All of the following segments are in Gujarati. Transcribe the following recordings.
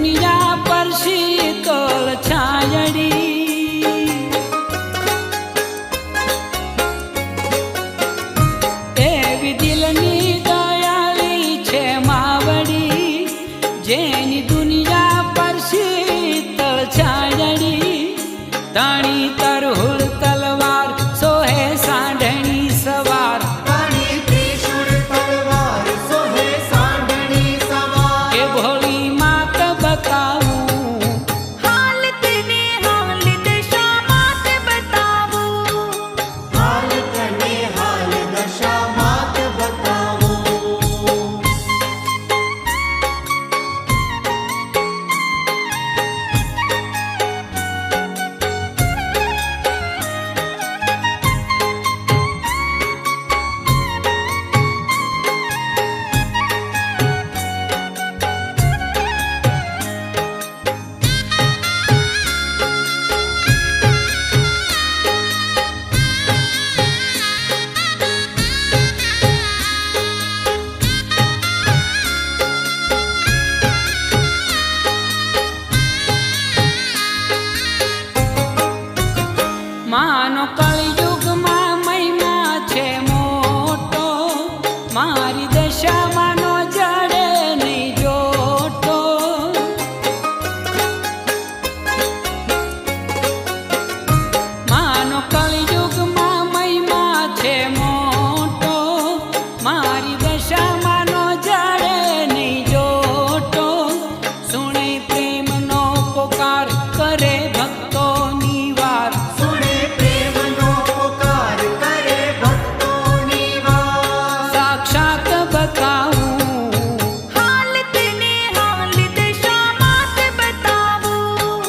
દુનિયા પર શીતળ છાયડી એવી દિલની દયાળી છે માવડી જેની દુનિયા પર શીતળ છાયડી તાણી તરહુલ તલવાર સોહે સાંઢણી સવાર એ ભોળી માત બતાવું હાલ તને હાલ દશા માત બતાવું હાલ તને હાલ દશા માત બતાવું માનો કળિયુગમાં મહિમા છે મોટો મારી દશામાંનો જડે નહીં જોટો માનો કળિયુગમાં મહિમા છે મોટો મારી દશામાંનો જડે નહીં જોટો સુણે પ્રેમનો પોકાર કરે ભક્તોની વાર સાક્ષાત બતાવું હાલ તને હાલ દશા માત બતાવું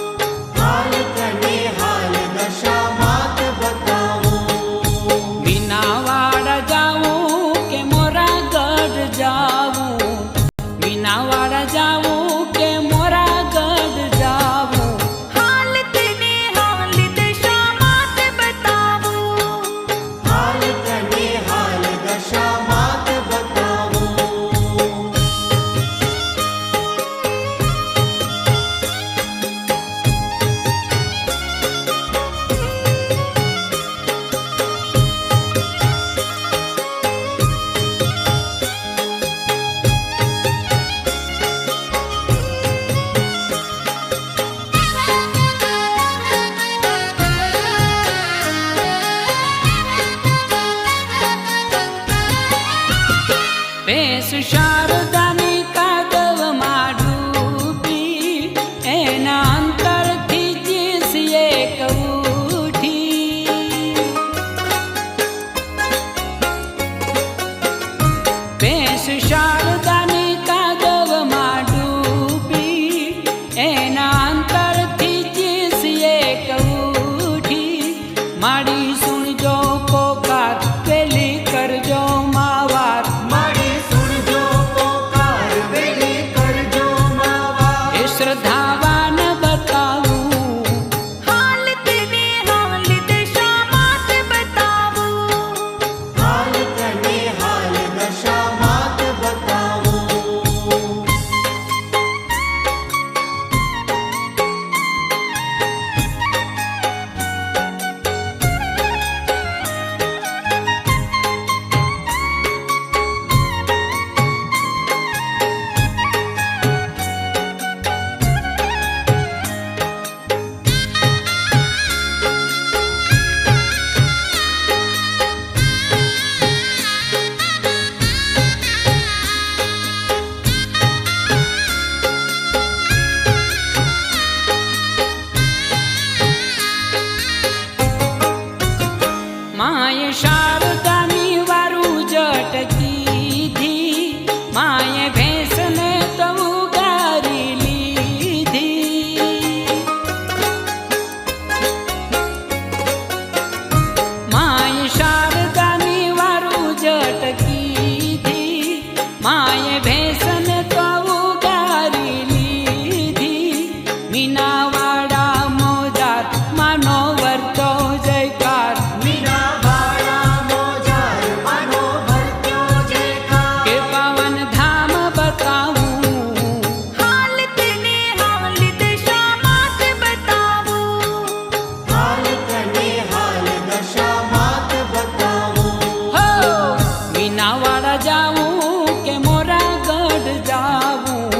હાલ તને હાલ દશા માત બતાવું મીનાવાડા જાવું કે મોરાગઢ જાવું મીનાવાડા જાવું કે મોરાગઢ જાવું હાલ તને હાલ દશા માત બતાવું હાલ તને હાલ દશા માત બતાવું ભેંસ શારદાની કાદવમાં ડૂબી એના અંતરથી જીસીએ ઉઠી ભેંસ શારદાની કાદવમાં ડૂબી એના અંતરથી જીસીએ ઉઠી માડી સુણજો પોકાર પેલી કરજો માવાર મારી સુણજો પોકાર વેલી કરજો માવા એ શ્રદ્ધાવાન બતાવું હાલ તને હાલ દશા માત બતાવું હાલ તને હાલ દશા માત બતાવું મીનાવાડા જાવું કે મોરાગઢ જાવું,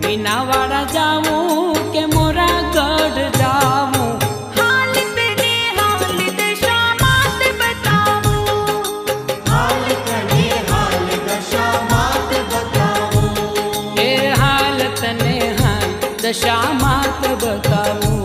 મીનાવાડા જાવું કે મોરાગઢ જાવું, हाल तने हाल दशा मात बतावो, हाल तने हाल दशा मात बतावो, એ હાલ તને હાલ દશા માત બતાવું.